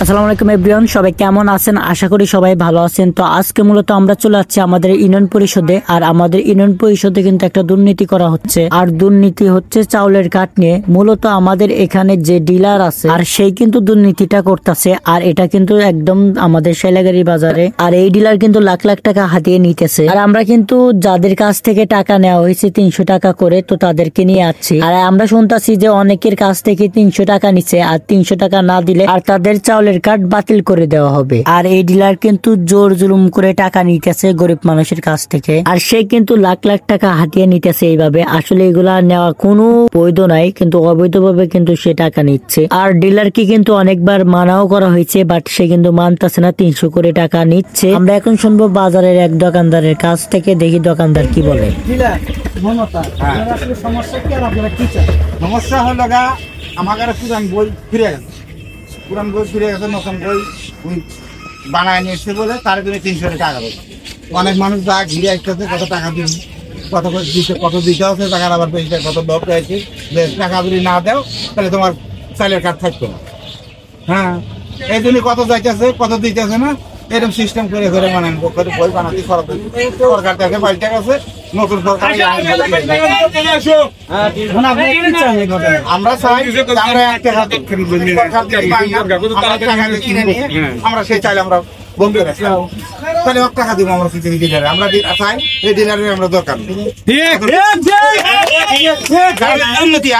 আসসালামু আলাইকুম এভরিওয়ান, সবাই কেমন আছেন? আশা করি সবাই ভালো আছেন। তো আজকে মূলত আমরা চলে যাচ্ছি আমাদের ইউনিয়ন পরিষদে। আর আমাদের ইউনিয়ন পরিষদে কিন্তু একটা দুর্নীতি করা হচ্ছে, আর দুর্নীতি হচ্ছে চাউলের কাঠ নিয়ে। মূলত আমাদের এখানে যে ডিলার আছে আর সেই কিন্তু দুর্নীতিটা করতেছে, আর এটা কিন্তু একদম আমাদের শৈলাগাড়ি বাজারে। আর এই ডিলার কিন্তু লাখ লাখ টাকা হাতিয়ে নিতেছে। আর আমরা কিন্তু যাদের কাছ থেকে টাকা নেওয়া হয়েছে 300 টাকা করে, তো তাদেরকে নিয়ে আসছি। আর আমরা শুনতেছি যে অনেকের কাছ থেকে 300 টাকা নিচ্ছে, আর 300 টাকা না দিলে আর তাদের চাউলের কার্ড বাতিল করে দেওয়া হবে। আর এই ডিলার কিন্তু জোর জুলুম করে টাকা নিতেছে গরিব মানুষের কাছ থেকে, আর সে কিন্তু লাখ লাখ টাকা হাতিয়ে নিতেছে এইভাবে। আসলে এগুলা নেওয়া কোনো বৈধ নাই, কিন্তু অবৈধভাবে কিন্তু সে টাকা নিচ্ছে। আর ডিলারকে কিন্তু অনেকবার মানাও করা হয়েছে, বাট সে কিন্তু মানতেছে না, 300 করে টাকা নিচ্ছে। আমরা এখন শুনবো বাজারের এক দোকানদারের কাছ থেকে, দেখি দোকানদার কি বলে। সমস্যা হলো আমাকে পুরান বই ফিরে গেছে, নতুন বই বানায় নিয়েছে বলে তার জন্য 300 টাকা দেবে। অনেক মানুষ যা ঘিরে আসতেছে, কত টাকা দিন, কত দিতে হচ্ছে টাকার, আবার কত লোক রয়েছে যে টাকা যদি না দেও তাহলে তোমার চাইলের কার্ড থাকতো না। হ্যাঁ, এই জন্য কত যাইতেছে, কত দিতেছে না, এরকম সিস্টেম করে করে মানে বই বানাতে সরকার থেকে পাল্টে গেছে। নতুন সরকার আমরা চাই আমরা সেই চাইলে আমরা বন্ধু তাহলে টাকা দিব আমরা ডিলারে। আমরা চাই এই ডিলারে আমরা দরকার।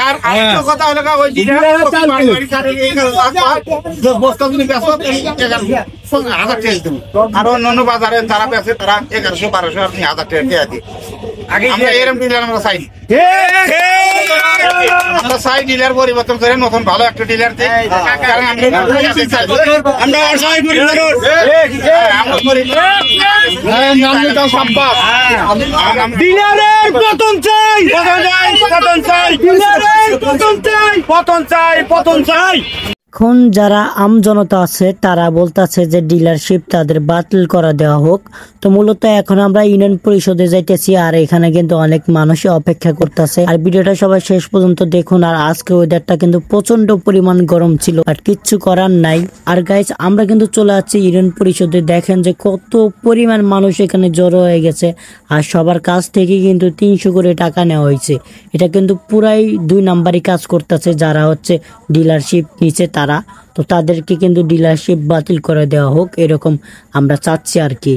আর কথা হলো ওই বস্তা যদি ব্যস্ত 1000 টাকা দেবো, আর অন্য বাজারে তারা বেছে তারা 1100-1200 আপনি 1000 টাকা দিই। আগে এরকম ডিলার আমরা চাই, আমরা চাই ডিলার পরিবর্তন করে নতুন ভালো একটা ডিলার পতন চাই। এখন যারা আম জনতা আছে তারা বলতেছে যে ডিলারশিপ তাদের বাতিল করা দেওয়া হোক। তো মূলত এখন আমরা ইউনিয়ন পরিষদে যাইতেছি, আর এখানে কিন্তু অনেক মানুষই অপেক্ষা করতেছে। আর ভিডিওটা সবাই শেষ পর্যন্ত দেখুন। আর আজকে ওয়েদারটা কিন্তু প্রচন্ড পরিমাণ গরম ছিল, আর কিচ্ছু করার নাই। আর গাইজ আমরা কিন্তু চলে যাচ্ছি ইউনিয়ন পরিষদে। দেখেন যে কত পরিমাণ মানুষ এখানে জড়ো হয়ে গেছে, আর সবার কাছ থেকে কিন্তু 300 করে টাকা নেওয়া হয়েছে। এটা কিন্তু পুরাই 2 নাম্বারই কাজ করতেছে যারা হচ্ছে ডিলারশিপ নিচে তারা। তো তাদেরকে কিন্তু ডিলারশিপ বাতিল করে দেওয়া হোক, এরকম আমরা চাচ্ছি আর কি।